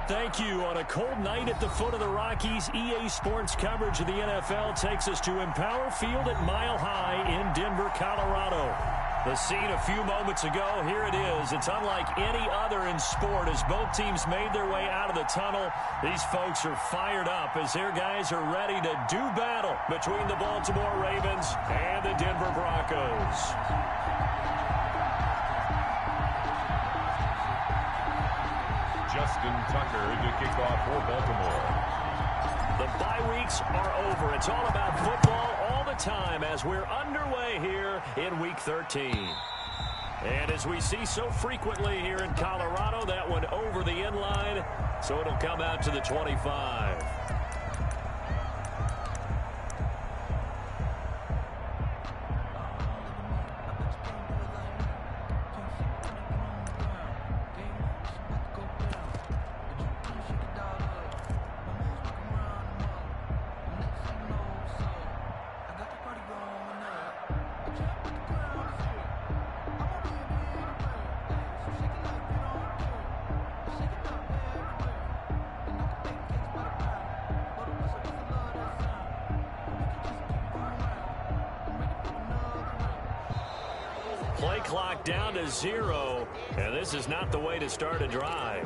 thank you. On a cold night at the foot of the Rockies, EA Sports coverage of the NFL takes us to Empower Field at Mile High in Denver, Colorado. The scene a few moments ago, here it is. It's unlike any other in sport as both teams made their way out of the tunnel. These folks are fired up as their guys are ready to do battle between the Baltimore Ravens and the Denver Broncos. Justin Tucker to kick off for Baltimore. The bye weeks are over. It's all about football all the time as we're underway here in Week 13. And as we see so frequently here in Colorado, that one over the end line, so it'll come out to the 25. Play clock down to 0, and this is not the way to start a drive.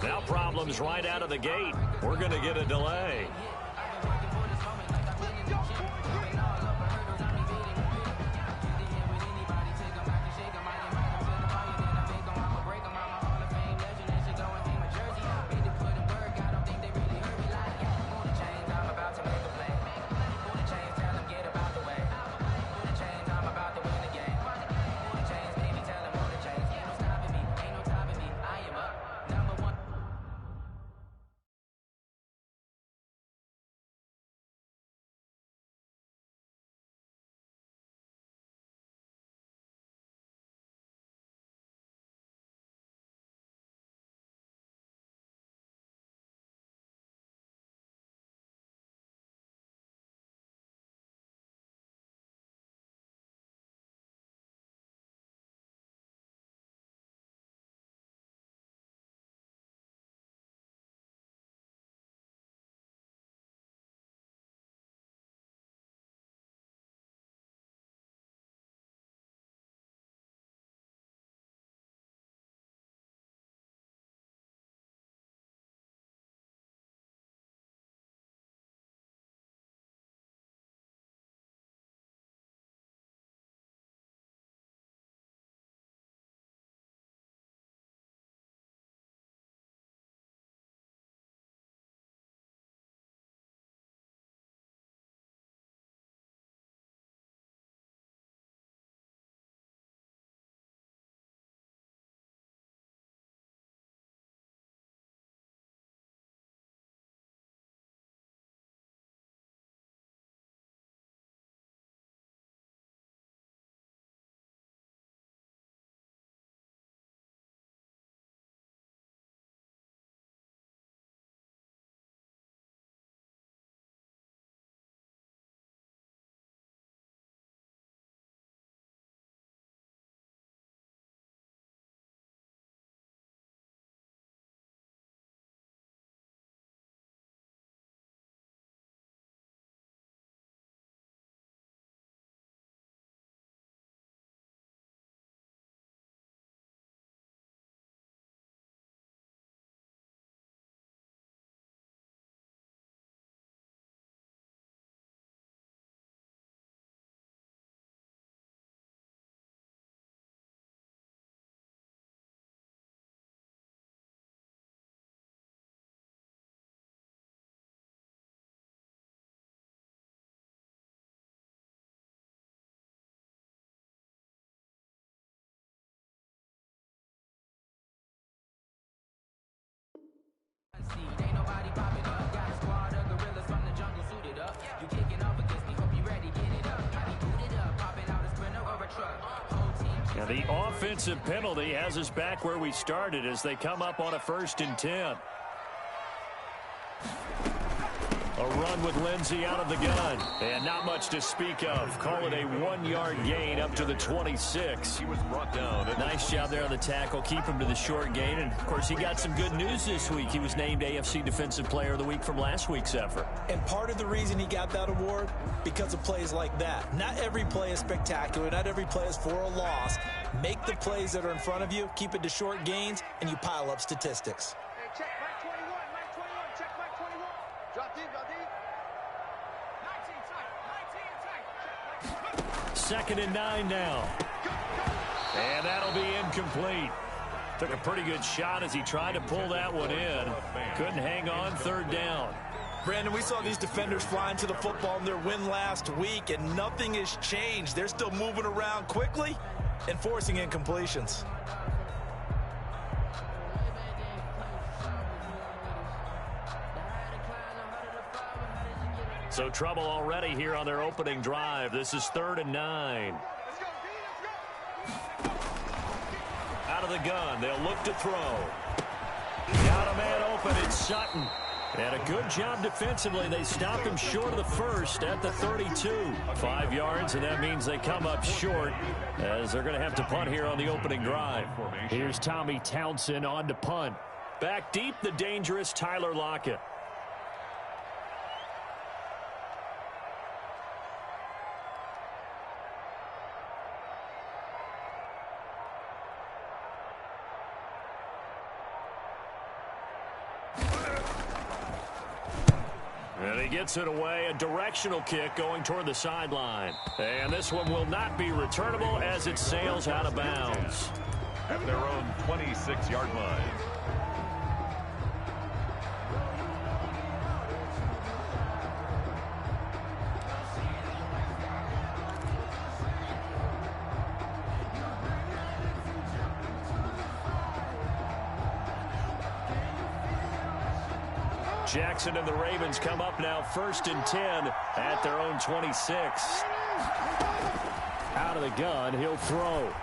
Now problems right out of the gate. We're going to get a delay. Now the offensive penalty has us back where we started as they come up on a 1st and 10. A run with Lindsey out of the gun. And not much to speak of. Call it a 1-yard gain up to the 26. He was brought down. Nice job there on the tackle. Keep him to the short gain. And, of course, he got some good news this week. He was named AFC Defensive Player of the Week from last week's effort. And part of the reason he got that award, because of plays like that. Not every play is spectacular. Not every play is for a loss. Make the plays that are in front of you, keep it to short gains, and you pile up statistics. Hey, check Mike 21, Mike 21, check Mike 21. Drop deep, drop deep. 19 tight, 2nd and 9 now. And that'll be incomplete. Took a pretty good shot as he tried to pull that one in. Couldn't hang on 3rd down. Brandon, we saw these defenders flying to the football in their win last week, and nothing has changed. They're still moving around quickly and forcing incompletions. So trouble already here on their opening drive. This is 3rd and 9. Out of the gun, they'll look to throw. Got a man open, it's Sutton. And a good job defensively. They stop him short of the 1st at the 32. 5 yards, and that means they come up short as they're going to have to punt here on the opening drive. Here's Tommy Townsend on to punt. Back deep, the dangerous Tyler Lockett. And he gets it away, a directional kick going toward the sideline. And this one will not be returnable as it sails out of bounds. At their own 26-yard line. Jackson and the Ravens come up now 1st and 10 at their own 26. Out of the gun, he'll throw.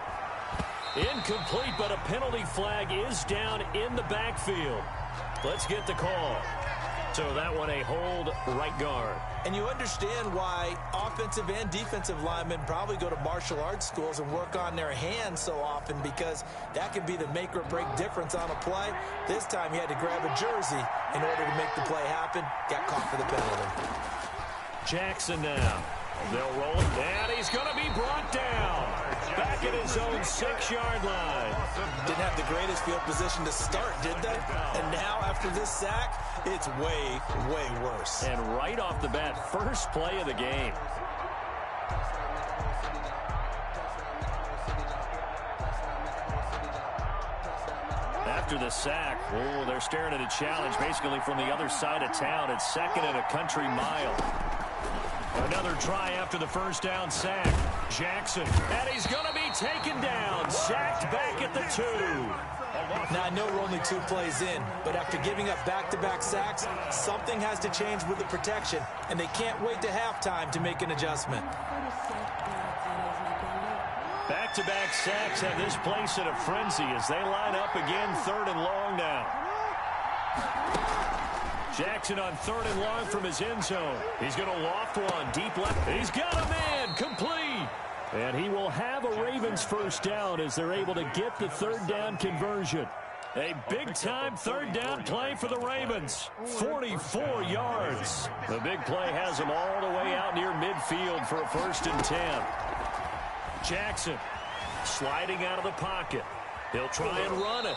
Incomplete, but a penalty flag is down in the backfield. Let's get the call. So that one a hold, right guard. And you understand why offensive and defensive linemen probably go to martial arts schools and work on their hands so often, because that can be the make or break difference on a play. This time he had to grab a jersey in order to make the play happen. Got caught for the penalty. Jackson now. They'll roll him down. He's going to be brought down. Back at his own 6-yard line. Didn't have the greatest field position to start, did they? And now after this sack, it's way, way worse. And right off the bat, first play of the game. After the sack, oh, they're staring at a challenge basically from the other side of town. It's 2nd and a country mile. Another try after the first down sack. Jackson, and he's going to be taken down. Sacked back at the 2. Now, I know we're only 2 plays in, but after giving up back-to-back sacks, something has to change with the protection, and they can't wait to halftime to make an adjustment. Back-to-back sacks have this place in a frenzy as they line up again 3rd and long now. Jackson on 3rd and long from his end zone. He's going to loft one deep left. He's got a man complete. And he will have a Ravens first down as they're able to get the 3rd down conversion. A big-time 3rd down play for the Ravens. 44 yards. The big play has them all the way out near midfield for a 1st and 10. Jackson sliding out of the pocket. He'll try and run it.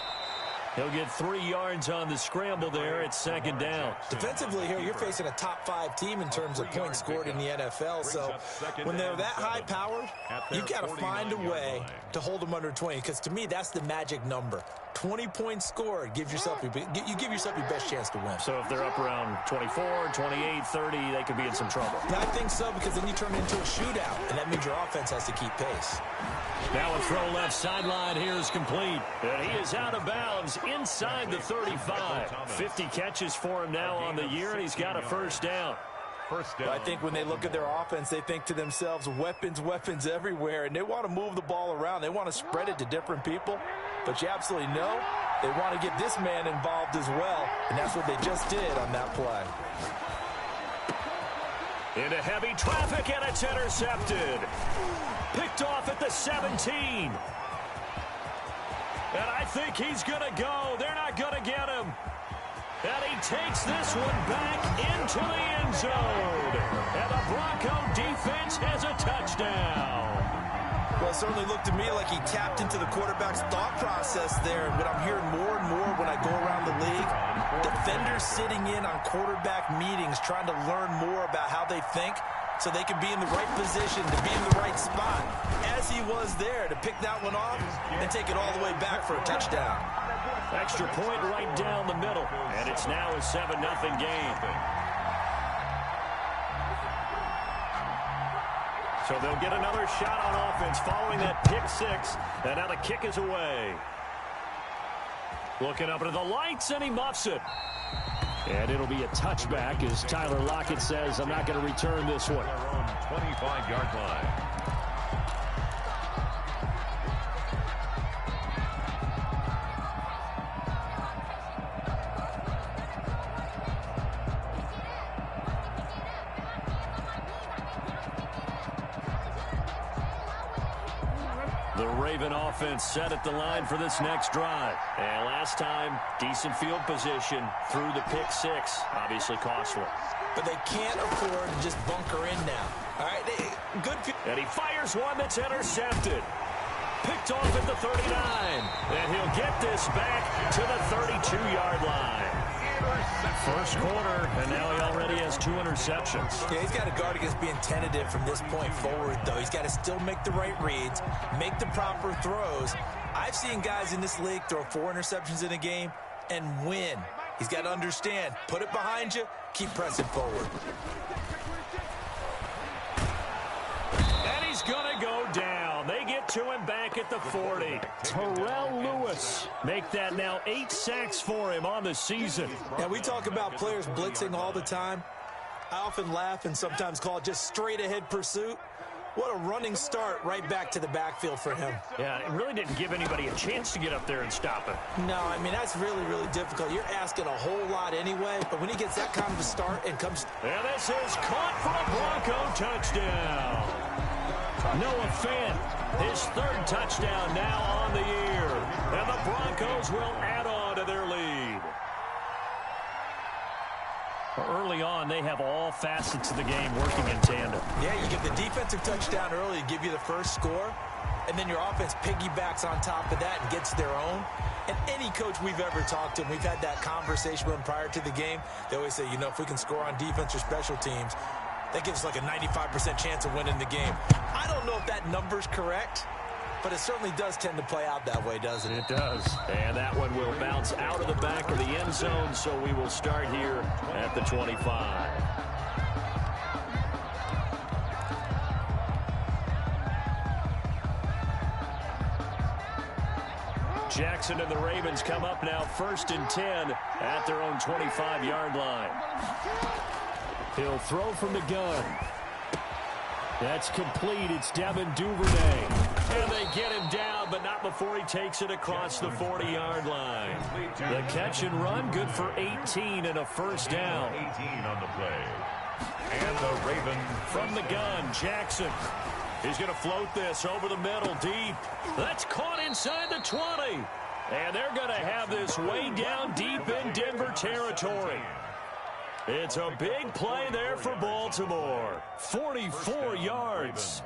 He'll get 3 yards on the scramble there at 2nd down. Defensively here, you're facing a top 5 team in terms of points scored in the NFL. So when they're that high powered, you've got to find a way to hold them under 20. Because to me, that's the magic number. 20 points scored gives yourself you give yourself your best chance to win. So if they're up around 24, 28, 30, they could be in some trouble. Yeah, I think so, because then you turn it into a shootout, and that means your offense has to keep pace. Now a throw left sideline here is complete. And he is out of bounds inside the 35. 50 catches for him now on the year, and he's got a first down. First down. I think when they look at their offense, they think to themselves, weapons, weapons everywhere, and they want to move the ball around. They want to spread it to different people, but you absolutely know they want to get this man involved as well, and that's what they just did on that play. Into heavy traffic, and it's intercepted. Picked off at the 17. And I think he's going to go. They're not going to get him. And he takes this one back into the end zone. And the Bronco defense has a touchdown. Well, it certainly looked to me like he tapped into the quarterback's thought process there. And what I'm hearing more and more when I go around the league, defenders sitting in on quarterback meetings trying to learn more about how they think so they can be in the right position, to be in the right spot, as he was there to pick that one off and take it all the way back for a touchdown. Extra point right down the middle, and it's now a 7-0 game. So they'll get another shot on offense following that pick six, and now the kick is away. Looking up into the lights, and he muffs it. And it'll be a touchback as Tyler Lockett says, I'm not going to return this one. Their own 25-yard line. The Raven offense set at the line for this next drive. And last time, decent field position through the pick six. Obviously costly. But they can't afford to just bunker in now. All right, good. And he fires one that's intercepted. Picked off at the 39. And he'll get this back to the 32-yard line. First quarter, and now he already has 2 interceptions. Yeah, he's got to guard against being tentative from this point forward, though. He's got to still make the right reads, make the proper throws. I've seen guys in this league throw 4 interceptions in a game and win. He's got to understand, put it behind you, keep pressing forward. And he's going to go down. They get to him back at the 40. Terrell Lewis make that now 8 sacks for him on the season. Now, we talk about players blitzing all the time. I often laugh and sometimes call it just straight-ahead pursuit. What a running start right back to the backfield for him. Yeah, it really didn't give anybody a chance to get up there and stop him. No, I mean, that's really, really difficult. You're asking a whole lot anyway, but when he gets that kind of a start and comes... And this is caught for a Bronco touchdown. Noah Fant, his 3rd touchdown now on the year. And the Broncos will add on to their lead. Early on, they have all facets of the game working in tandem. Yeah, you get the defensive touchdown early to give you the first score, and then your offense piggybacks on top of that and gets their own. And any coach we've ever talked to, and we've had that conversation with them prior to the game, they always say, you know, if we can score on defense or special teams, that gives us like a 95% chance of winning the game. I don't know if that number's correct, but it certainly does tend to play out that way, doesn't it? It does. And that one will bounce out of the back of the end zone, so we will start here at the 25. Jackson and the Ravens come up now 1st and 10 at their own 25-yard line. He'll throw from the gun. That's complete. It's Devin Duvernay. And they get him down, but not before he takes it across the 40-yard line. The catch and run, good for 18 and a first down. 18 on the play. And the Raven from the gun, Jackson. He's going to float this over the middle, deep. That's caught inside the 20. And they're going to have this way down deep in Denver territory. It's a big play there for Baltimore. 44 yards.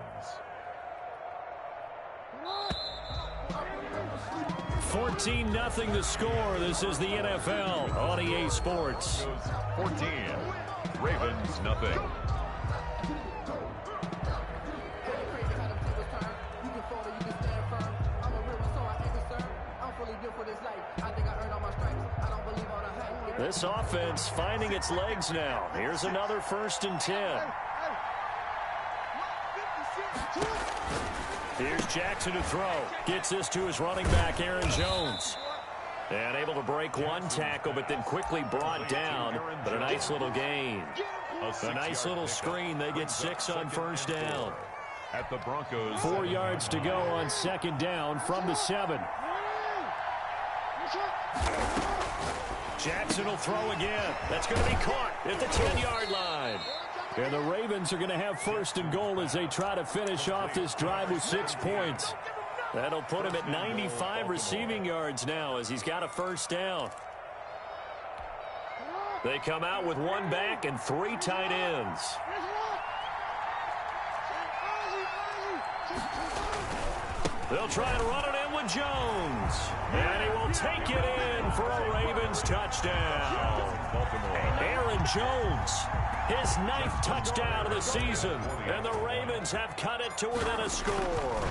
14-0 the score. This is the NFL on EA Sports. 14. Ravens, nothing. This offense finding its legs now. Here's another 1st and 10. Here's Jackson to throw. Gets this to his running back, Aaron Jones. And able to break one tackle, but then quickly brought down. But a nice little gain. A nice little screen. They get 6 on first down. At the Broncos. 4 yards to go on second down from the 7. Jackson will throw again. That's going to be caught at the 10-yard line. And the Ravens are going to have first and goal as they try to finish off this drive with 6 points. That'll put him at 95 receiving yards now as he's got a first down. They come out with 1 back and 3 tight ends. They'll try and run it in with Jones. And he will take it in for a Ravens touchdown. Aaron Jones, his 9th touchdown of the season. And the Ravens have cut it to within a score.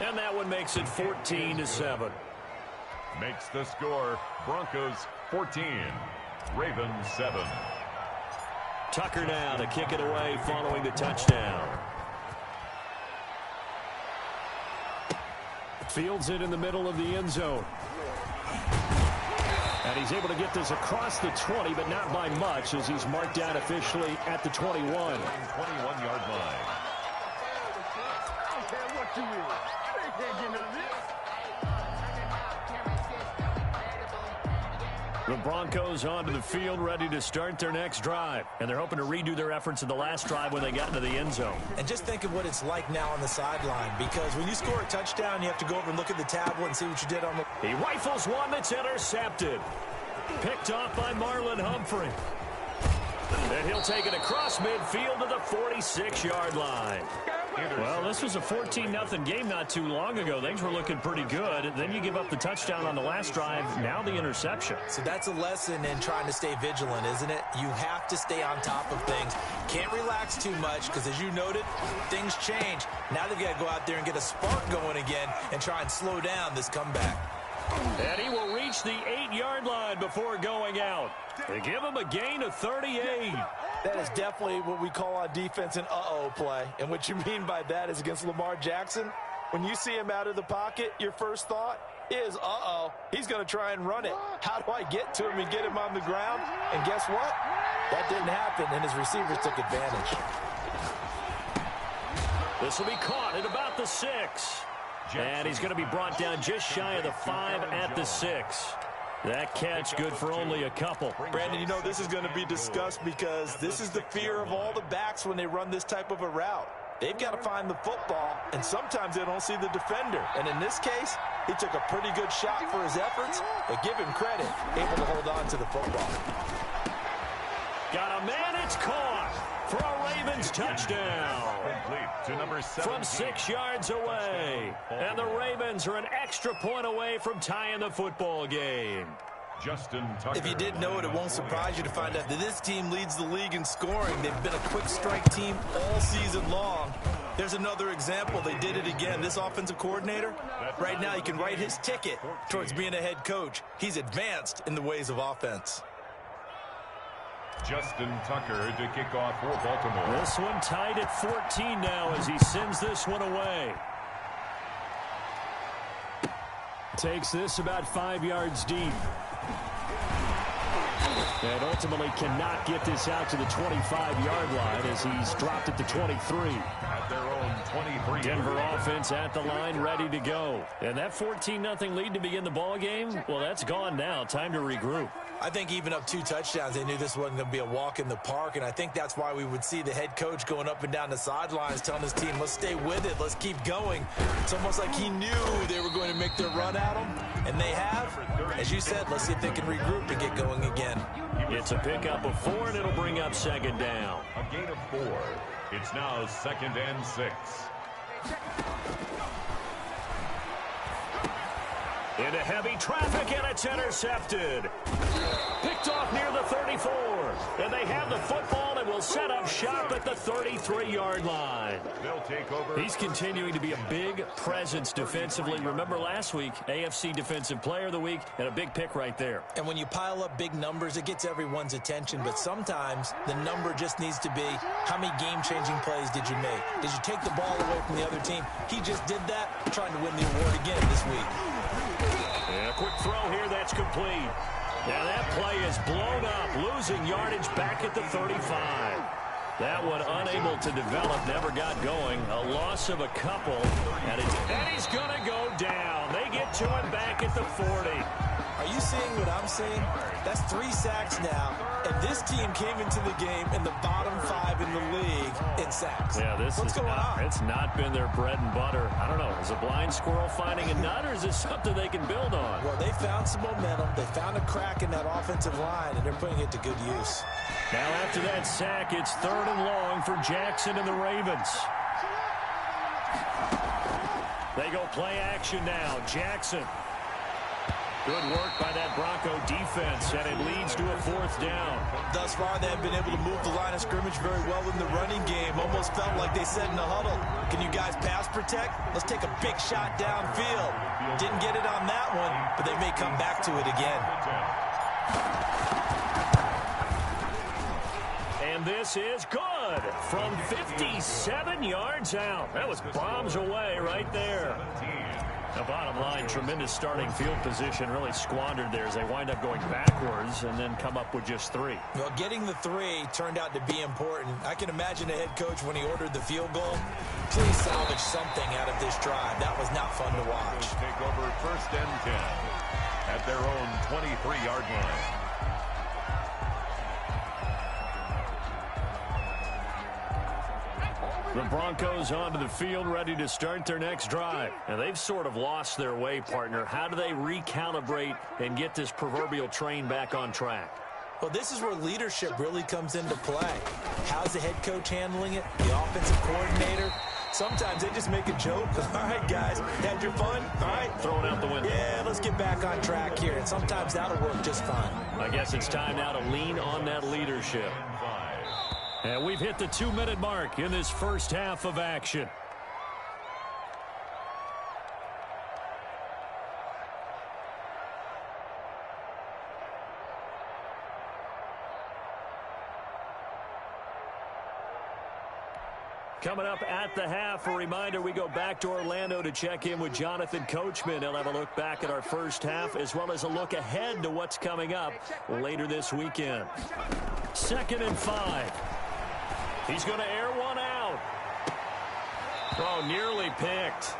And that one makes it 14-7. Makes the score Broncos 14, Ravens 7. Tucker now to kick it away following the touchdown. Fields it in the middle of the end zone. And he's able to get this across the 20, but not by much as he's marked down officially at the 21. 21-yard line. I don't care what you is. They can't get none of this. The Broncos onto the field ready to start their next drive. And they're hoping to redo their efforts in the last drive when they got into the end zone. And just think of what it's like now on the sideline, because when you score a touchdown, you have to go over and look at the tablet and see what you did on the... He rifles one that's intercepted. Picked off by Marlon Humphrey. And he'll take it across midfield to the 46-yard line. Well, this was a 14-0 game not too long ago. Things were looking pretty good. Then you give up the touchdown on the last drive. Now the interception. So that's a lesson in trying to stay vigilant, isn't it? You have to stay on top of things. Can't relax too much because, as you noted, things change. Now they've got to go out there and get a spark going again and try and slow down this comeback. And he will reach the 8-yard line before going out. They give him a gain of 38. That is definitely what we call on defense an uh-oh play. And what you mean by that is against Lamar Jackson, when you see him out of the pocket, your first thought is, uh-oh, he's going to try and run it. How do I get to him and get him on the ground? And guess what? That didn't happen, and his receivers took advantage. This will be caught at about the 6. And he's going to be brought down just shy of the 5 at the 6. That catch good for only a couple. Brandon, you know this is going to be discussed because this is the fear of all the backs when they run this type of a route. They've got to find the football, and sometimes they don't see the defender. And in this case, he took a pretty good shot for his efforts, but give him credit, able to hold on to the football. Got a man, it's caught for a Ravens touchdown. To number 17. From 6 yards away. And the Ravens are an extra point away from tying the football game. Justin Tucker. If you didn't know it, it won't surprise you to find out that this team leads the league in scoring. They've been a quick strike team all season long. There's another example. They did it again. This offensive coordinator, right now, he can write his ticket towards being a head coach. He's advanced in the ways of offense. Justin Tucker to kick off for Baltimore. This one tied at 14 now as he sends this one away. Takes this about 5 yards deep. And ultimately cannot get this out to the 25-yard line as he's dropped it to 23. At their own 23. Denver offense at the line, ready to go. And that 14-0 lead to begin the ball game, well, that's gone now. Time to regroup. I think even up 2 touchdowns, they knew this wasn't going to be a walk in the park, and I think that's why we would see the head coach going up and down the sidelines telling his team, let's stay with it, let's keep going. It's almost like he knew they were going to make their run at him, and they have. As you said, let's see if they can regroup and get going again. It's a pickup of 4, and it'll bring up second down. A gain of 4. It's now 2nd and 6. Into heavy traffic, and it's intercepted. Picked off near the 34. And they have the football and will set up shop at the 33-yard line. They'll take over. He's continuing to be a big presence defensively. Remember last week, AFC Defensive Player of the Week, and a big pick right there. And when you pile up big numbers, it gets everyone's attention. But sometimes the number just needs to be, how many game-changing plays did you make? Did you take the ball away from the other team? He just did that, trying to win the award again this week. And a quick throw here, that's complete. And that play is blown up, losing yardage back at the 35. That one unable to develop, never got going. A loss of a couple, and he's going to go down. They get to him back at the 40. Are you seeing what I'm seeing? That's 3 sacks now, and this team came into the game in the bottom 5 in the league in sacks. Yeah, What's going on? It's not been their bread and butter. I don't know. Is a blind squirrel finding a nut, or is it something they can build on? Well, they found some momentum. They found a crack in that offensive line, and they're putting it to good use. Now after that sack, it's 3rd and long for Jackson and the Ravens. They go play action now. Jackson. Good work by that Bronco defense, and it leads to a 4th down. Thus far, they have been able to move the line of scrimmage very well in the running game. Almost felt like they said in the huddle, can you guys pass protect? Let's take a big shot downfield. Didn't get it on that one, but they may come back to it again. And this is good from 57 yards out. That was bombs away right there. The bottom line, tremendous starting field position, really squandered there as they wind up going backwards and then come up with just 3. Well, getting the 3 turned out to be important. I can imagine the head coach when he ordered the field goal. Please salvage something out of this drive. That was not fun to watch. Take over 1st and 10 at their own 23-yard line. The Broncos onto the field, ready to start their next drive. And they've sort of lost their way, partner. How do they recalibrate and get this proverbial train back on track? Well, this is where leadership really comes into play. How's the head coach handling it? The offensive coordinator? Sometimes they just make a joke. All right, guys, had your fun? All right. Throw it out the window. Yeah, let's get back on track here. And sometimes that'll work just fine. I guess it's time now to lean on that leadership. And we've hit the 2-minute mark in this first half of action. Coming up at the half, a reminder, we go back to Orlando to check in with Jonathan Coachman. He'll have a look back at our first half as well as a look ahead to what's coming up later this weekend. 2nd and 5. He's going to air one out. Oh, nearly picked.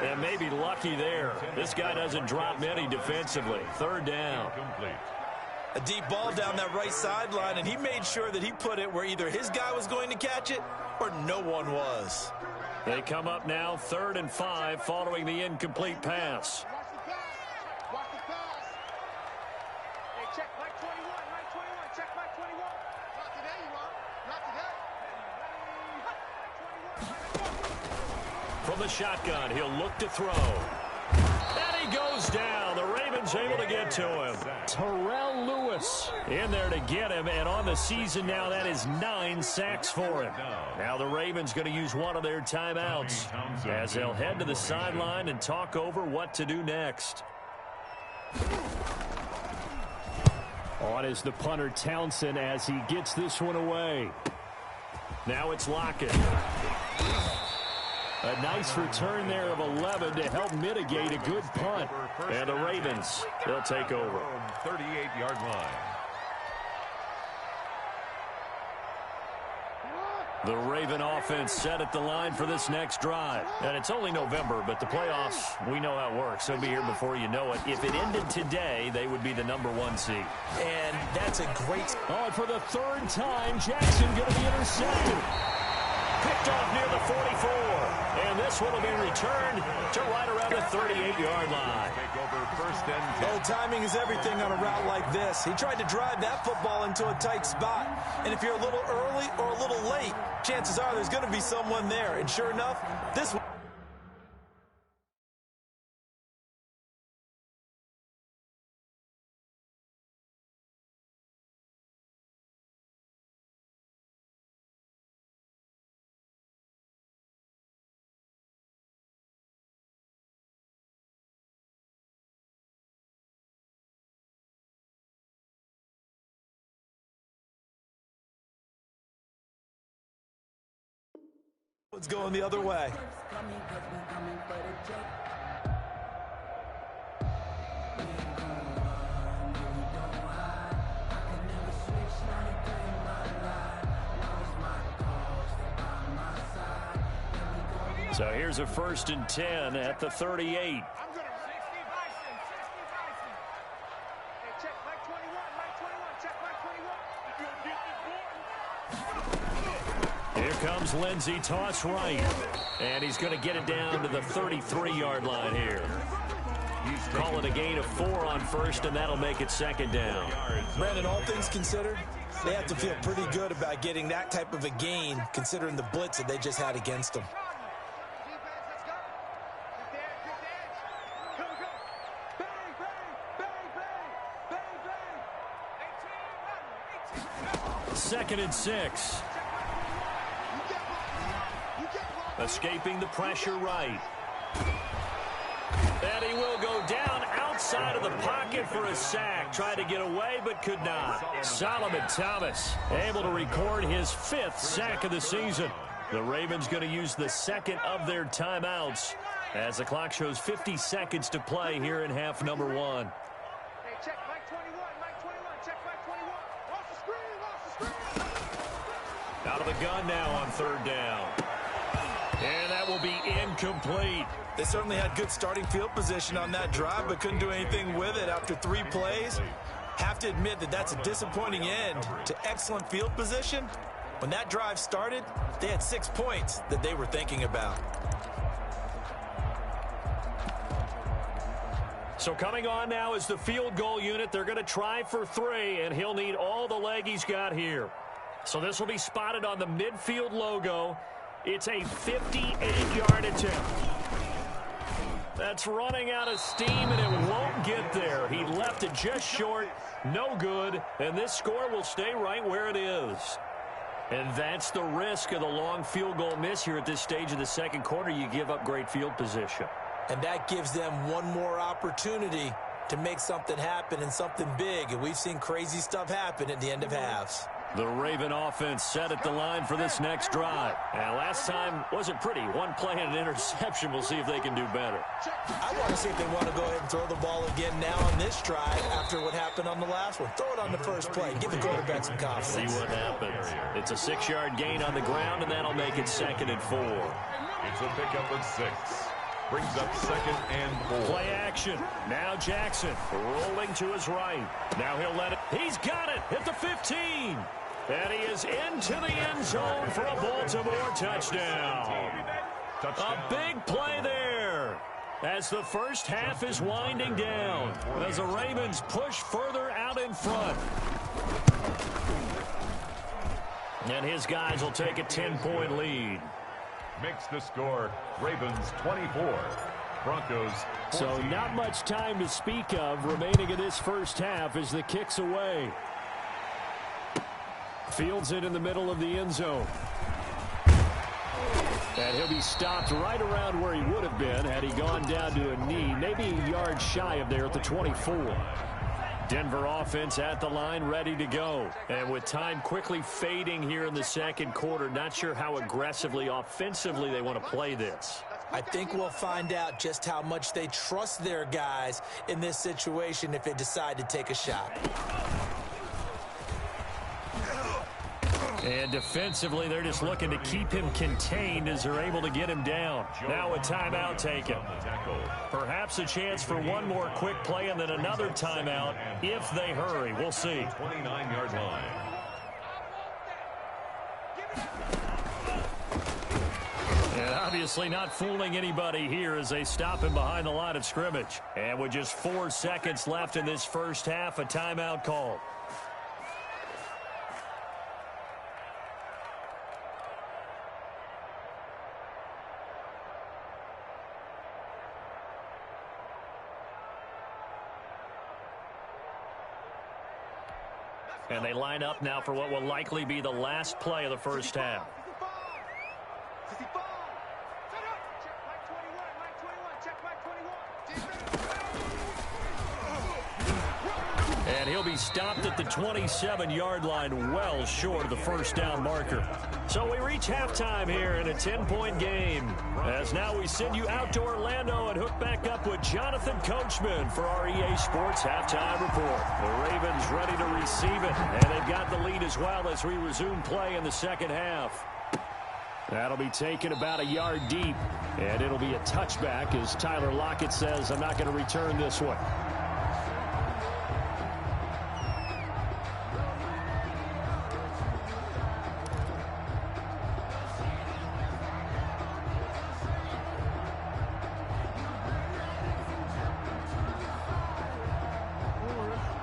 And maybe lucky there. This guy doesn't drop many defensively. 3rd down. A deep ball down that right sideline, and he made sure that he put it where either his guy was going to catch it or no one was. They come up now 3rd and 5 following the incomplete pass. Watch the pass. Hey, check Mike 21, Mike 21, check Mike 21. Not today, you are. Not today. From the shotgun, he'll look to throw. And he goes down. The Ravens able to get to him. Terrell Lewis in there to get him. And on the season now, that is 9 sacks for him. Now the Ravens going to use one of their timeouts as they'll head to the sideline and talk over what to do next. On is the punter Townsend as he gets this one away. Now it's Lockett. A nice return there of 11 to help mitigate a good punt. And the Ravens, they'll take over. 38-yard line. The Raven offense set at the line for this next drive. And it's only November, but the playoffs, we know how it works. They'll be here before you know it. If it ended today, they would be the #1 seed. And that's a great... Oh, and for the 3rd time, Jackson going to be intercepted. Picked off near the 44. And this one will be returned to right around the 38-yard line. Take over 1st and 10. Well, timing is everything on a route like this. He tried to drive that football into a tight spot. And if you're a little early or a little late, chances are there's going to be someone there. And sure enough, this one... It's going the other way. So here's a 1st and 10 at the 38. Here comes Lindsey, toss right. And he's going to get it down to the 33-yard line here. Call it a gain of 4 on 1st, and that'll make it 2nd down. Brandon, all things considered, they have to feel pretty good about getting that type of a gain, considering the blitz that they just had against them. Second and 6. Escaping the pressure right. And he will go down outside of the pocket for a sack. Tried to get away, but could not. Solomon Thomas able to record his 5th sack of the season. The Ravens going to use the 2nd of their timeouts as the clock shows 50 seconds to play here in half number 1. Out of the gun now on 3rd down. And that will be incomplete. They certainly had good starting field position on that drive, but couldn't do anything with it after 3 plays. Have to admit that that's a disappointing end to excellent field position. When that drive started, they had 6 points that they were thinking about. So coming on now is the field goal unit. They're going to try for 3, and he'll need all the leg he's got here. So this will be spotted on the midfield logo. It's a 58-yard attempt. That's running out of steam, and it won't get there. He left it just short, no good, and this score will stay right where it is. And that's the risk of the long field goal miss here at this stage of the 2nd quarter. You give up great field position. And that gives them one more opportunity to make something happen and something big. And we've seen crazy stuff happen at the end of halves. The Raven offense set at the line for this next drive. And last time wasn't pretty. 1 play and an interception. We'll see if they can do better. I want to see if they want to go ahead and throw the ball again now on this drive after what happened on the last one. Throw it on the first play. Give the quarterback some confidence. See what happens. It's a 6-yard gain on the ground, and that'll make it 2nd and 4. It's a pickup of 6. Brings up 2nd and 4. Play action. Now Jackson rolling to his right. Now he'll let it. He's got it at the 15. And he is into the end zone for a Baltimore touchdown. A big play there as the first half is winding down, as the Ravens push further out in front. And his guys will take a 10-point lead. Makes the score Ravens 24, Broncos 14. So not much time to speak of remaining in this first half as the kick's away. Fields it in the middle of the end zone. And he'll be stopped right around where he would have been had he gone down to a knee, maybe a yard shy of there at the 24. Denver offense at the line, ready to go. And with time quickly fading here in the 2nd quarter, not sure how aggressively, offensively they want to play this. I think we'll find out just how much they trust their guys in this situation if they decide to take a shot. And defensively, they're just looking to keep him contained as they're able to get him down. Now a timeout taken. Perhaps a chance for one more quick play and then another timeout if they hurry. We'll see. 29-yard line. And obviously not fooling anybody here as they stop him behind the line of scrimmage. And with just 4 seconds left in this first half, a timeout call. And they line up now for what will likely be the last play of the first half. And he'll be stopped at the 27-yard line, well short of the first down marker. So we reach halftime here in a 10-point game. As now we send you out to Orlando and hook back up with Jonathan Coachman for our EA Sports Halftime Report. The Ravens ready to receive it, and they've got the lead as well as we resume play in the second half. That'll be taken about a yard deep, and it'll be a touchback as Tyler Lockett says, I'm not going to return this one.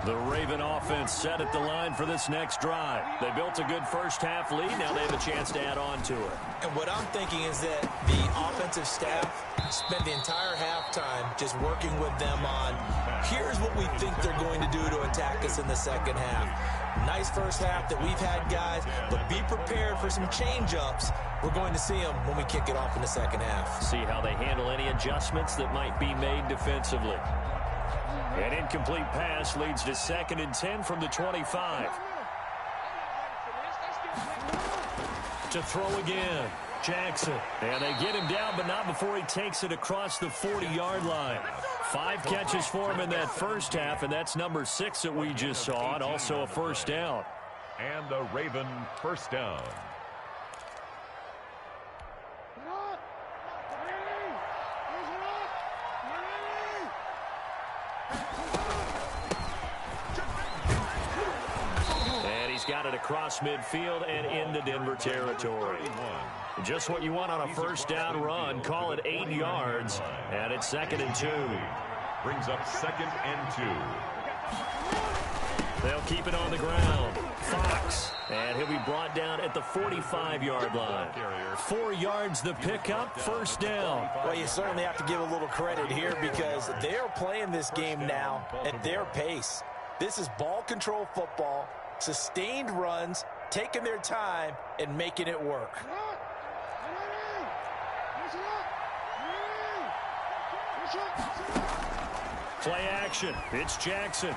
The Raven offense set at the line for this next drive. They built a good first-half lead. Now they have a chance to add on to it. And what I'm thinking is that the offensive staff spent the entire halftime just working with them on, here's what we think they're going to do to attack us in the second half. Nice first half that we've had, guys, but be prepared for some change-ups. We're going to see them when we kick it off in the second half. See how they handle any adjustments that might be made defensively. An incomplete pass leads to 2nd and 10 from the 25. To throw again, Jackson. And they get him down, but not before he takes it across the 40-yard line. 5 catches for him in that first half, and that's number 6 that we just saw, and also a first down. And a Raven first down. Got it across midfield and into Denver territory. Just what you want on a first down run. Call it 8 yards, and it's 2nd and 2. Brings up 2nd and 2. They'll keep it on the ground. Fox, and he'll be brought down at the 45-yard line. 4 yards the pickup, first down. Well, you certainly have to give a little credit here because they're playing this game now at their pace. This is ball control football. Sustained runs, taking their time, and making it work. Play action. It's Jackson.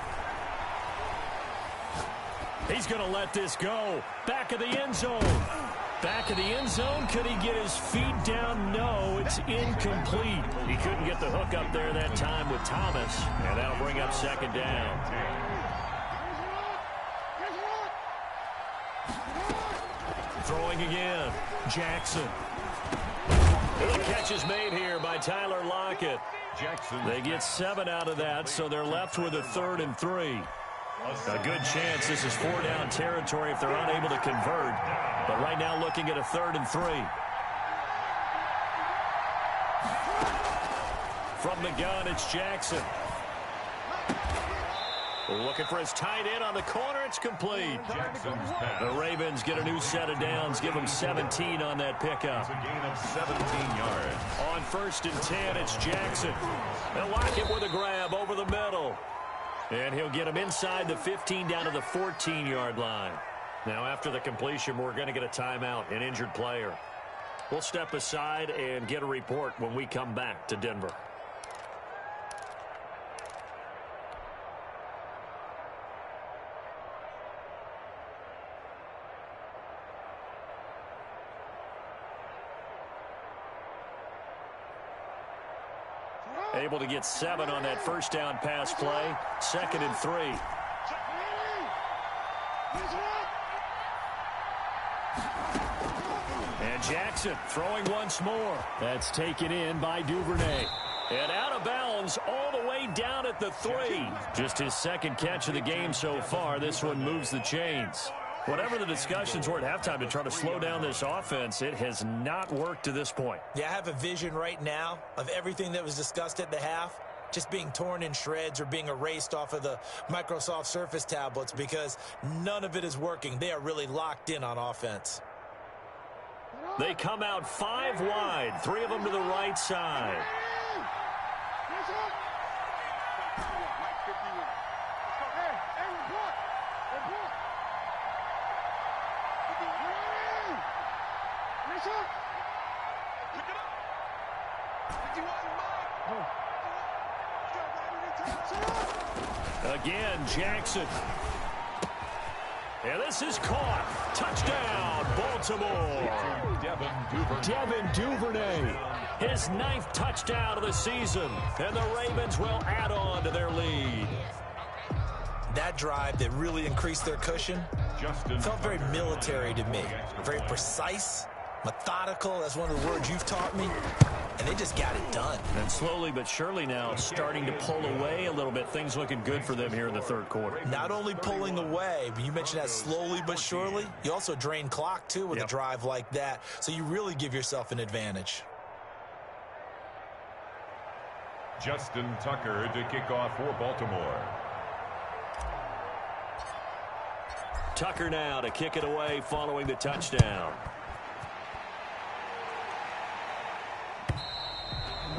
He's going to let this go. Back of the end zone. Back of the end zone. Could he get his feet down? No, it's incomplete. He couldn't get the hook up there that time with Thomas, and that'll bring up 2nd down. Throwing again, Jackson. The catch is made here by Tyler Lockett. Jackson. They get 7 out of that, so they're left with a 3rd and 3. A good chance this is 4-down territory if they're unable to convert. But right now looking at a 3rd and 3. From the gun, it's Jackson. Looking for his tight end on the corner. It's complete. Jackson's pass. The Ravens get a new set of downs. Give them 17 on that pickup. It's a gain of 17 yards. On 1st and 10, it's Jackson. They'll lock it with a grab over the middle. And he'll get him inside the 15 down to the 14-yard line. Now, after the completion, we're going to get a timeout, an injured player. We'll step aside and get a report when we come back to Denver. Able to get 7 on that first down pass play. 2nd and 3. And Jackson throwing once more. That's taken in by Duvernay. And out of bounds all the way down at the 3. Just his 2nd catch of the game so far. This one moves the chains. Whatever the discussions were at halftime to try to slow down this offense, it has not worked to this point. Yeah, I have a vision right now of everything that was discussed at the half just being torn in shreds or being erased off of the Microsoft Surface tablets because none of it is working. They are really locked in on offense. They come out 5 wide, 3 of them to the right side. Again, Jackson. And this is caught. Touchdown, Baltimore. Devin Duvernay. His 9th touchdown of the season. And the Ravens will add on to their lead. That drive that really increased their cushion felt very military to me. Very precise, Methodical, that's one of the words you've taught me. And they just got it done. And slowly but surely now starting to pull away a little bit. Things looking good for them here in the third quarter. Not only pulling away, but you mentioned that slowly but surely. You also drain clock, too, with a drive like that. So you really give yourself an advantage. Justin Tucker to kick off for Baltimore. Tucker now to kick it away following the touchdown.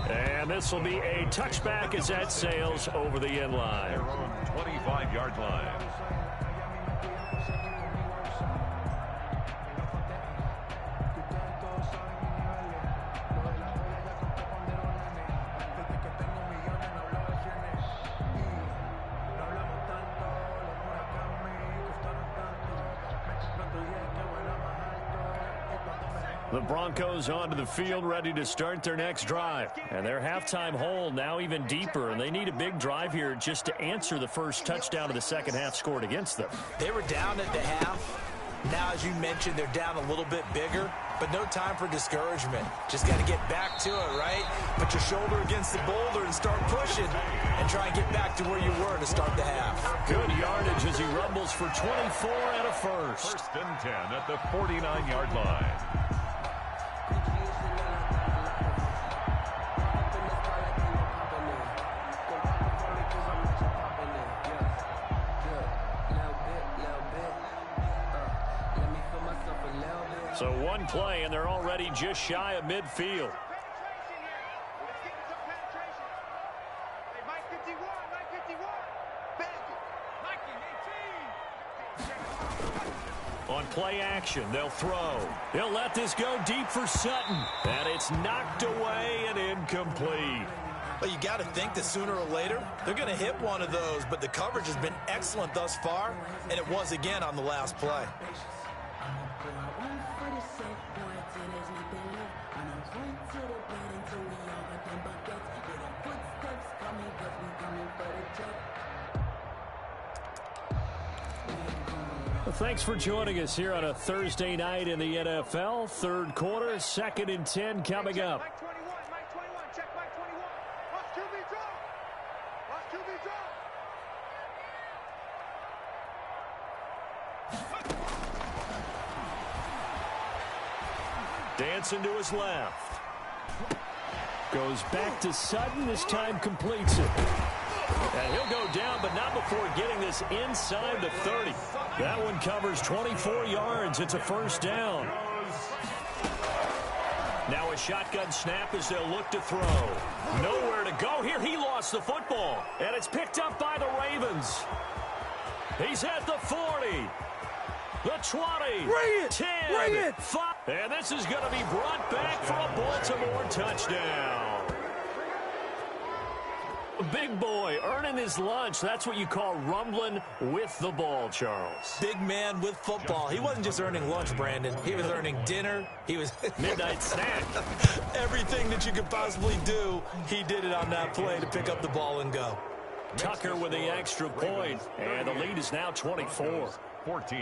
And this will be a touchback as that sails over the end line. Their own 25-yard line. The Broncos onto the field, ready to start their next drive. And their halftime hole now even deeper, and they need a big drive here just to answer the first touchdown of the second half scored against them. They were down at the half. Now, as you mentioned, they're down a little bit bigger, but no time for discouragement. Just got to get back to it, right? Put your shoulder against the boulder and start pushing and try and get back to where you were to start the half. Good yardage as he rumbles for 24 and a first. First and 10 at the 49-yard line. So one play, and they're already just shy of midfield. On play action, they'll throw. They'll let this go deep for Sutton. And it's knocked away and incomplete. Well, you got to think that sooner or later, they're going to hit one of those. But the coverage has been excellent thus far, and it was again on the last play. Well, thanks for joining us here on a Thursday night in the NFL. Third quarter, 2nd and 10 coming up. Mike 21, check Mike 21. Watch QB drop. Watch QB drop. Dancing to his left. Goes back to Sutton. This time completes it. And he'll go down, but not before getting this inside the 30. That one covers 24 yards. It's a first down. Now a shotgun snap as they'll look to throw. Nowhere to go here. He lost the football. And it's picked up by the Ravens. He's at the 40. The 20. 10. 5. And this is going to be brought back for a Baltimore touchdown. Big boy earning his lunch. That's what you call rumbling with the ball, Charles. Big man with football. He wasn't just earning lunch, Brandon. He was earning dinner. He was midnight snack. Everything that you could possibly do, he did it on that play to pick up the ball and go. Tucker with the extra point, and the lead is now 24. 14.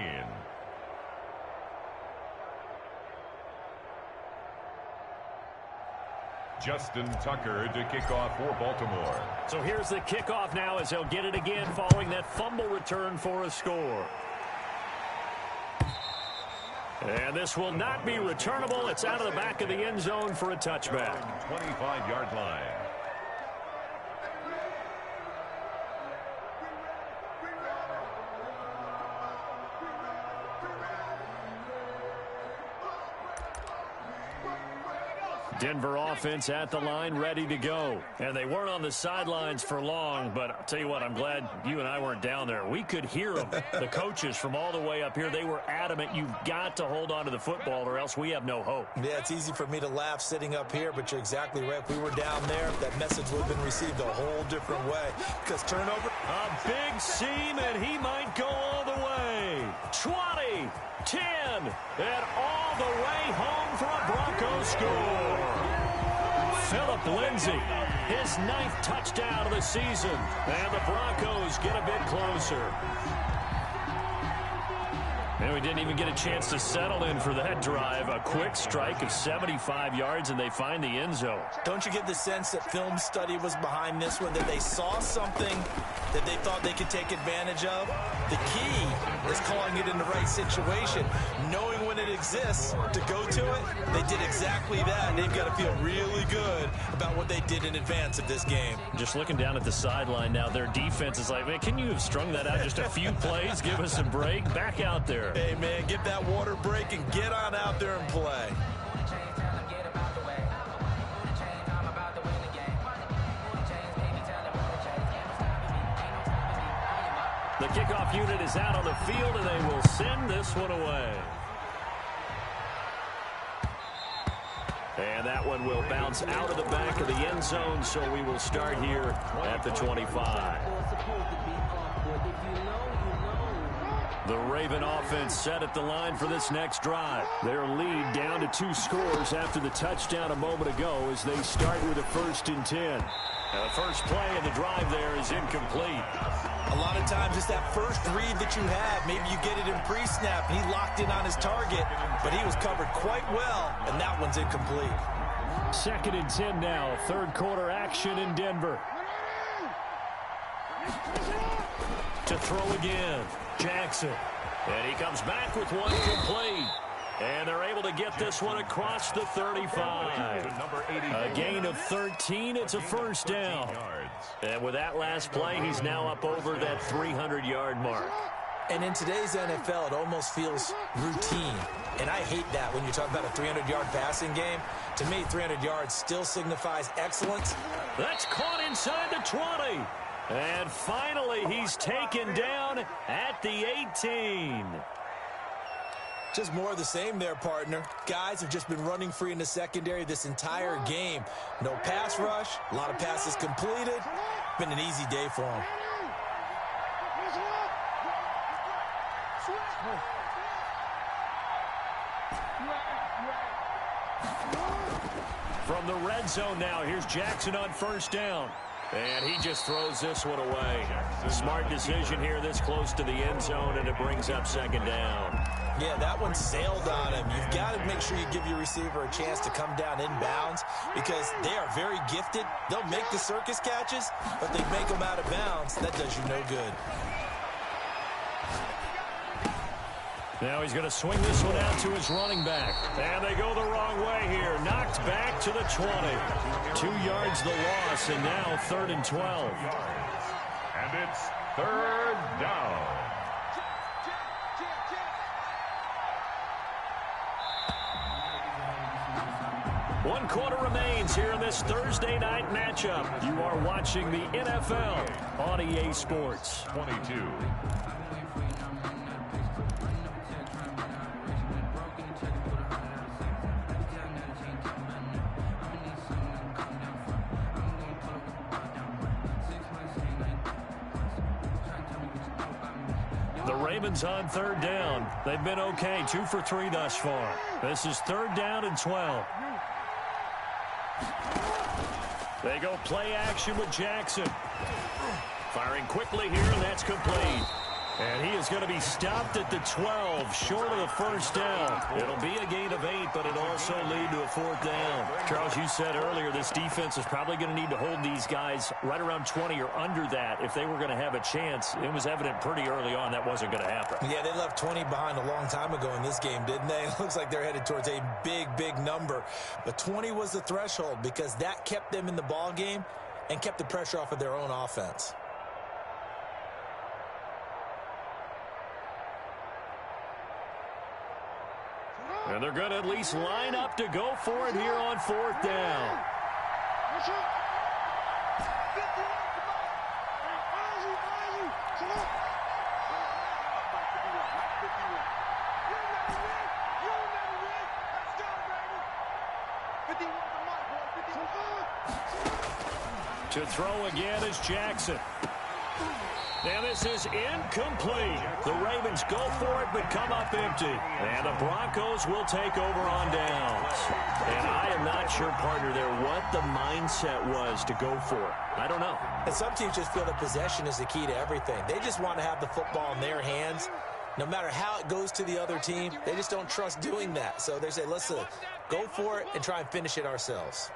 Justin Tucker to kick off for Baltimore. So here's the kickoff now as they'll get it again following that fumble return for a score. And this will not be returnable. It's out of the back of the end zone for a touchback. 25-yard line. Denver offense at the line, ready to go. And they weren't on the sidelines for long, but I'll tell you what, I'm glad you and I weren't down there. We could hear them, the coaches from all the way up here. They were adamant, you've got to hold on to the football or else we have no hope. Yeah, it's easy for me to laugh sitting up here, but you're exactly right. If we were down there, that message would have been received a whole different way. Because turnover. A big seam, and he might go all the way. 20, 10, and all the way home for a Broncos score. Phillip Lindsay, his 9th touchdown of the season, and the Broncos get a bit closer. And we didn't even get a chance to settle in for that drive. A quick strike of 75 yards, and they find the end zone. Don't you get the sense that film study was behind this one, that they saw something that they thought they could take advantage of? The key is calling it in the right situation, knowing when it exists to go to it. They did exactly that, and they've got to feel really good about what they did in advance of this game. Just looking down at the sideline now, their defense is like, man, can you have strung that out just a few plays? Give us a break. Back out there. Hey, man, get that water break and get on out there and play. The kickoff unit is out on the field, and they will send this one away. And that one will bounce out of the back of the end zone, so we will start here at the 25. The Raven offense set at the line for this next drive. Their lead down to 2 scores after the touchdown a moment ago as they start with a 1st and 10. Now, the first play of the drive there is incomplete. A lot of times it's that first read that you have. Maybe you get it in pre-snap. He locked in on his target, but he was covered quite well, and that one's incomplete. 2nd and 10 now. 3rd quarter action in Denver. To throw again, Jackson. And he comes back with one complete. And they're able to get this one across the 35. A gain of 13. It's a 1st down. And with that last play, he's now up over that 300-yard mark. And in today's NFL, it almost feels routine. And I hate that when you talk about a 300-yard passing game. To me, 300 yards still signifies excellence. That's caught inside the 20. And finally, he's taken down at the 18. Just more of the same there, partner. Guys have just been running free in the secondary this entire game. No pass rush, a lot of passes completed. Been an easy day for them. From the red zone now, here's Jackson on 1st down. And he just throws this one away. Smart decision here this close to the end zone, and it brings up 2nd down. Yeah, that one sailed on him. You've got to make sure you give your receiver a chance to come down inbounds because they are very gifted. They'll make the circus catches, but they make them out of bounds. That does you no good. Now he's going to swing this one out to his running back. And they go the wrong way here. Knocked back to the 20. 2 yards the loss, and now 3rd and 12. And it's 3rd down. One quarter remains here in this Thursday night matchup. You are watching the NFL on EA Sports. 22. Ravens on 3rd down. They've been okay, 2 for 3 thus far. This is 3rd down and 12. They go play action with Jackson. Firing quickly here, and that's complete. And he is going to be stopped at the 12, short of the 1st down. It'll be a gain of 8, but it'll also lead to a 4th down. Charles, you said earlier this defense is probably going to need to hold these guys right around 20 or under that if they were going to have a chance. It was evident pretty early on that wasn't going to happen. Yeah, they left 20 behind a long time ago in this game, didn't they? It looks like they're headed towards a big, big number. But 20 was the threshold because that kept them in the ball game and kept the pressure off of their own offense. And they're going to at least line up to go for it here on 4th down. To throw again is Jackson. And this is incomplete. The Ravens go for it, but come up empty. And the Broncos will take over on downs. And I am not sure, partner, there what the mindset was to go for it. I don't know. And some teams just feel that possession is the key to everything. They just want to have the football in their hands No matter how it goes to the other team, they just don't trust doing that. So they say, let's go for it and try and finish it ourselves.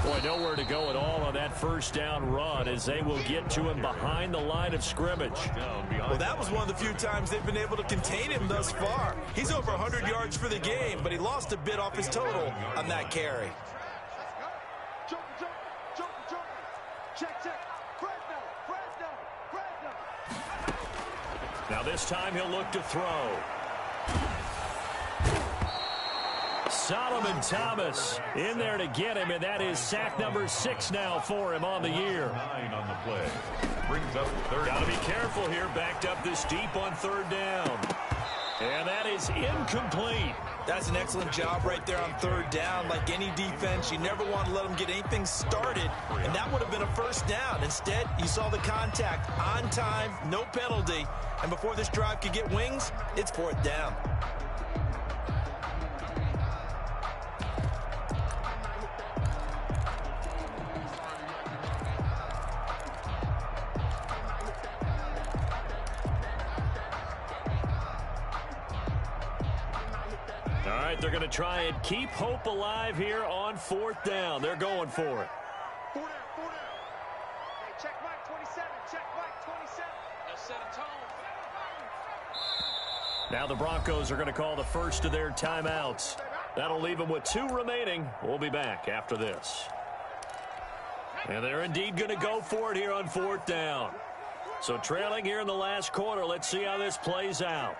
Boy, nowhere to go at all on that first down run as they will get to him behind the line of scrimmage. Well, that was one of the few times they've been able to contain him thus far. He's over 100 yards for the game, but he lost a bit off his total on that carry. Now this time he'll look to throw. Solomon Thomas in there to get him, and that is sack number 6 now for him on the year. 9 on the play. Brings up third. Got to be careful here, backed up this deep on third down. And that is incomplete. That's an excellent job right there on third down. Like any defense, you never want to let them get anything started, and that would have been a first down. Instead, you saw the contact on time, no penalty, and before this drive could get wings, it's fourth down. They're going to try and keep hope alive here on fourth down. They're going for it. 4 down. Hey, check Mike 27. Check Mike 27. Let's set a tone. Now the Broncos are going to call the first of their timeouts. That'll leave them with 2 remaining. We'll be back after this. And they're indeed going to go for it here on fourth down. So trailing here in the last quarter. Let's see how this plays out.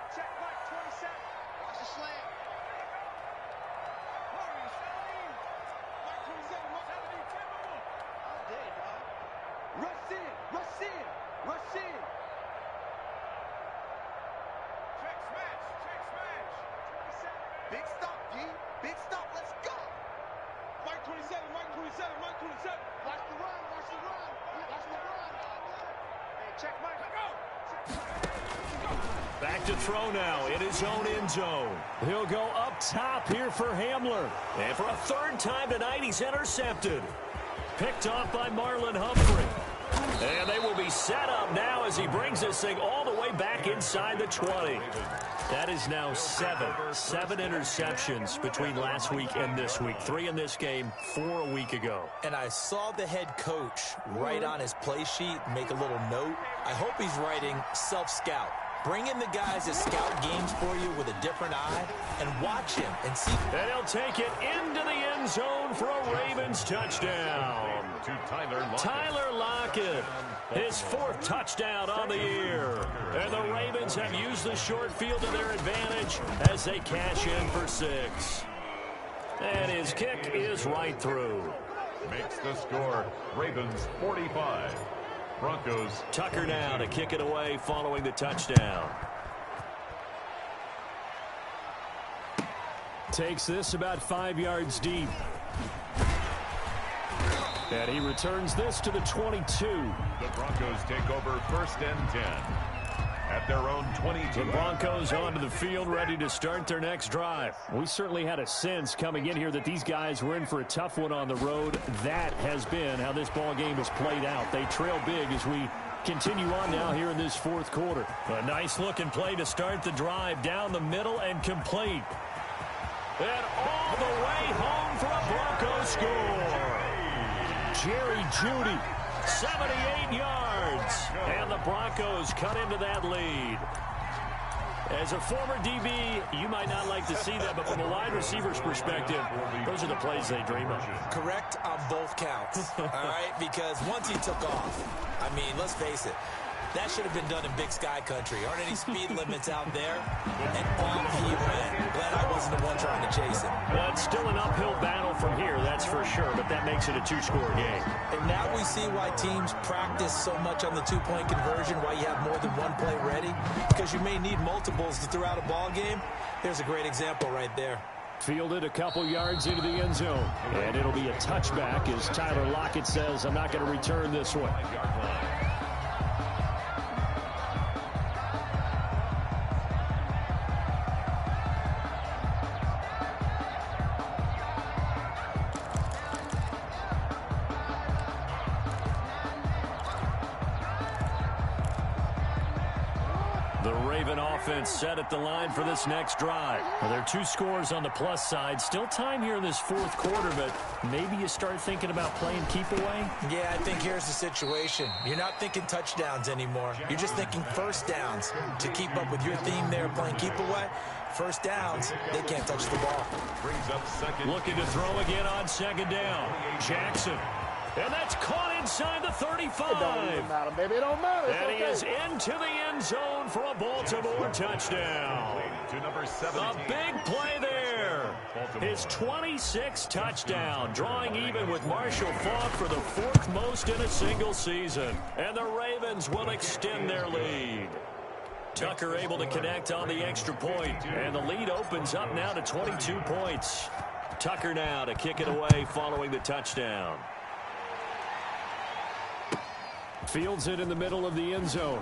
Back to throw now in his own end zone. He'll go up top here for Hamler. And for a third time tonight, he's intercepted. Picked off by Marlon Humphrey. And they will be set up now as he brings this thing all the way back inside the 20. That is now 7 interceptions between last week and this week. 3 in this game, 4 a week ago. And I saw the head coach write on his play sheet, make a little note. I hope he's writing self-scout. Bring in the guys that scout games for you with a different eye and watch him and see. And he'll take it into the end zone for a Ravens touchdown. To Tyler Lockett. His 4th touchdown on the year. And the Ravens have used the short field to their advantage as they cash in for 6. And his kick is right through. Makes the score Ravens 45. Broncos. Tucker now to kick it away following the touchdown. Takes this about 5 yards deep. And he returns this to the 22. The Broncos take over 1st and 10. At their own 22. The Broncos onto the field, ready to start their next drive. We certainly had a sense coming in here that these guys were in for a tough one on the road. That has been how this ball game has played out. They trail big as we continue on now here in this 4th quarter. A nice looking play to start the drive down the middle and complete. And all the way home for a Broncos score. Jerry Jeudy, 78 yards. And the Broncos cut into that lead. As a former DB, you might not like to see that, but from a wide receiver's perspective, those are the plays they dream of. Correct on both counts, all right? Because once he took off, I mean, let's face it, that should have been done in Big Sky Country. Aren't any speed limits out there? And off he went. Glad I wasn't the one trying to chase him. Well, it's still an uphill battle from here, that's for sure, but that makes it a 2-score game. And now we see why teams practice so much on the 2-point conversion, why you have more than one play ready, because you may need multiples to throw out a ball game. There's a great example right there. Fielded a couple yards into the end zone. And it'll be a touchback as Tyler Lockett says, I'm not going to return this one. The Raven offense set at the line for this next drive. Well, there are 2 scores on the plus side. Still time here in this fourth quarter, but maybe you start thinking about playing keep away? Yeah, I think here's the situation. You're not thinking touchdowns anymore. You're just thinking first downs. To keep up with your theme there, playing keep away, first downs, they can't touch the ball. Brings up second. Looking to throw again on second down. Jackson. And that's caught inside the 35. It don't even matter, baby. It don't matter. And he is into the end zone for a Baltimore touchdown. To number 17. A big play there. His 26th touchdown, drawing even with Marshall Faulk for the 4th most in a single season. And the Ravens will extend their lead. Tucker able to connect on the extra point, and the lead opens up now to 22 points. Tucker now to kick it away following the touchdown. Fields it in the middle of the end zone.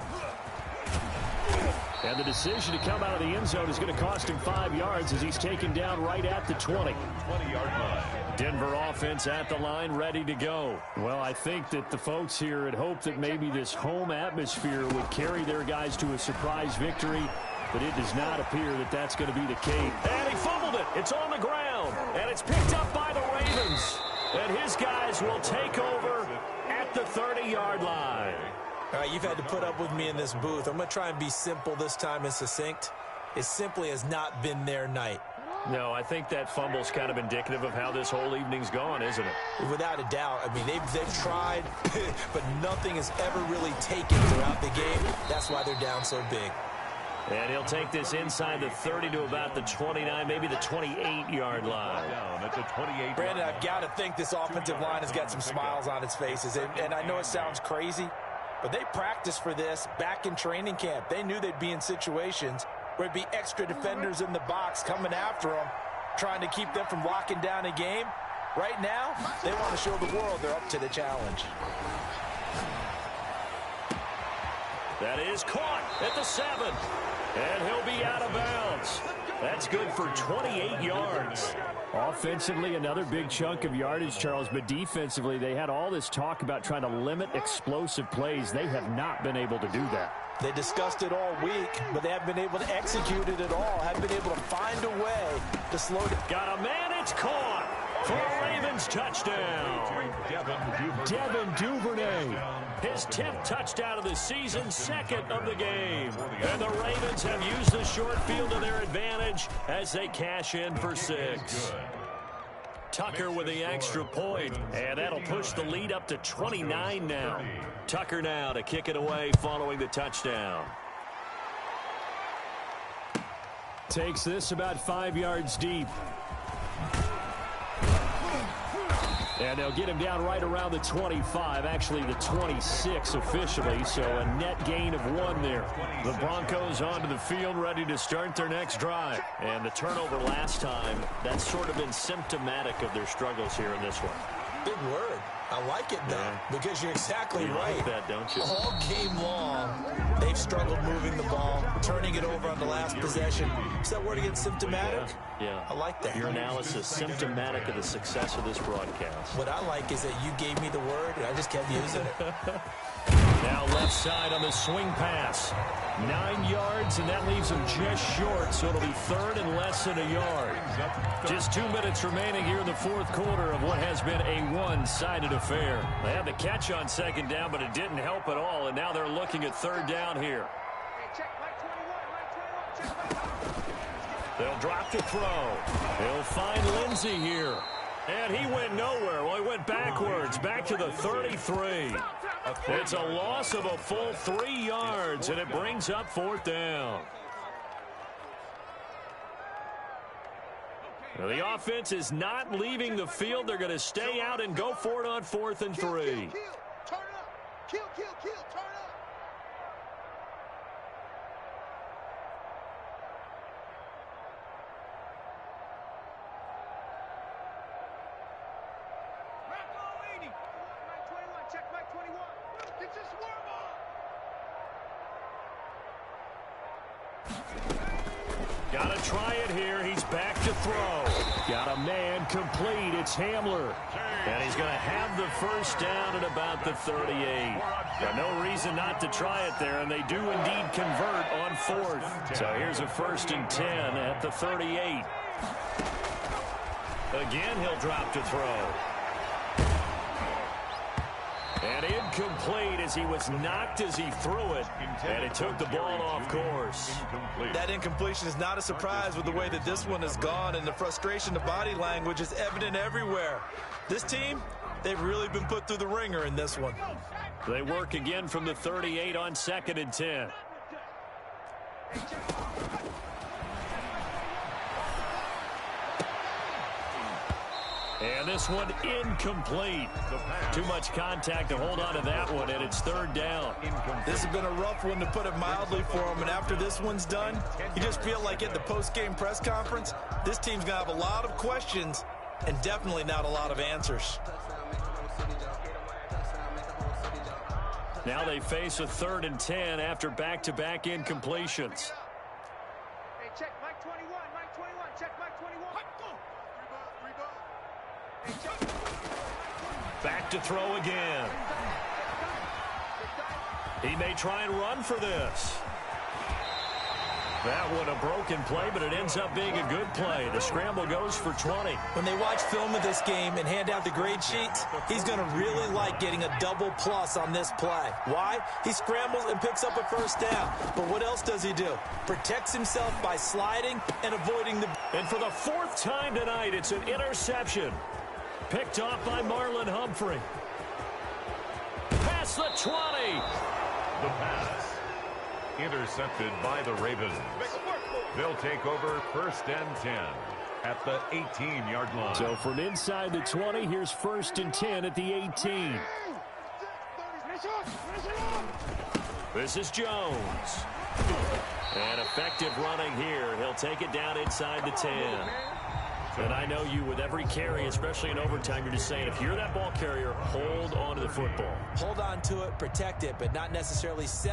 And the decision to come out of the end zone is going to cost him 5 yards as he's taken down right at the 20. 20-yard line. Denver offense at the line, ready to go. Well, I think that the folks here had hoped that maybe this home atmosphere would carry their guys to a surprise victory, but it does not appear that that's going to be the case. And he fumbled it. It's on the ground, and it's picked up by the Ravens. And his guys will take over at the 30-yard line. All right, you've had to put up with me in this booth. I'm going to try and be simple this time and succinct. It simply has not been their night. No, I think that fumble's kind of indicative of how this whole evening's gone, isn't it? Without a doubt. I mean, they've tried, but nothing has ever really taken throughout the game. That's why they're down so big. And he'll take this inside the 30 to about the 29, maybe the 28-yard line. Down at the 28. Brandon, I've got to think this offensive line has got some smiles on its faces. And I know it sounds crazy, but they practiced for this back in training camp. They knew they'd be in situations where it'd be extra defenders in the box coming after them, trying to keep them from locking down a game. Right now, they want to show the world they're up to the challenge. That is caught at the 7. And he'll be out of bounds. That's good for 28 yards. Offensively, another big chunk of yardage, Charles, but defensively, they had all this talk about trying to limit explosive plays. They have not been able to do that. They discussed it all week, but they haven't been able to execute it at all. Haven't been able to find a way to slow it. Got a man, it's caught for a Ravens touchdown. Devin Duvernay, his 10th touchdown of the season, 2nd of the game. And the Ravens have used the short field to their advantage as they cash in for 6. Tucker with the extra point, and that'll push the lead up to 29 now. Tucker now to kick it away following the touchdown. Takes this about 5 yards deep. And they'll get him down right around the 25, actually the 26 officially, so a net gain of 1 there. The Broncos onto the field, ready to start their next drive. And the turnover last time, that's sort of been symptomatic of their struggles here in this one. Big word. I like it, though, because you're exactly right. Like that, don't you? All game long, they've struggled moving the ball, turning it over on the last possession. Is that word again, symptomatic? Yeah. I like that. Your analysis, symptomatic of the success of this broadcast. What I like is that you gave me the word, and I just kept using it. Now left side on the swing pass. 9 yards, and that leaves him just short, so it'll be 3rd and less than a yard. Just 2 minutes remaining here in the fourth quarter of what has been a one-sided affair. They had the catch on 2nd down, but it didn't help at all, and now they're looking at 3rd down here. They'll drop the throw. They'll find Lindsey here. And he went nowhere. Well, he went backwards, back to the 33. It's a loss of a full 3 yards, and it brings up 4th down. Now, the offense is not leaving the field. They're going to stay out and go for it on 4th and 3. Turn up. Kill, turn up. Got to try it here. He's back to throw. Got a man complete. It's Hamler. And he's going to have the first down at about the 38. Got no reason not to try it there, and they do indeed convert on fourth. So here's a 1st and 10 at the 38. Again, he'll drop to throw. And incomplete as he was knocked as he threw it, and it took the ball off course. That incompletion is not a surprise with the way that this one has gone, and the frustration, the body language is evident everywhere. This team, they've really been put through the ringer in this one. They work again from the 38 on 2nd and 10. And this one incomplete. Too much contact to hold on to that one, and it's 3rd down. This has been a rough one, to put it mildly, for him. And after this one's done, you just feel like at the post-game press conference, this team's going to have a lot of questions and definitely not a lot of answers. Now they face a 3rd and 10 after back-to-back incompletions. Hey, check Mike 21, Mike 21, check Mike 21. Back to throw again. He may try and run for this. That one a broken play, but it ends up being a good play. The scramble goes for 20. When they watch film of this game and hand out the grade sheets, he's going to really like getting a double plus on this play. Why? He scrambles and picks up a 1st down. But what else does he do? Protects himself by sliding and avoiding the... And for the 4th time tonight, it's an interception. Picked off by Marlon Humphrey. Past the 20. The pass. Intercepted by the Ravens. They'll take over 1st and 10 at the 18-yard line. So from inside the 20, here's 1st and 10 at the 18. This is Jones. And effective running here. He'll take it down inside the 10. And I know you, with every carry, especially in overtime, you're just saying, if you're that ball carrier, hold on to the football. Hold on to it, protect it, but not necessarily set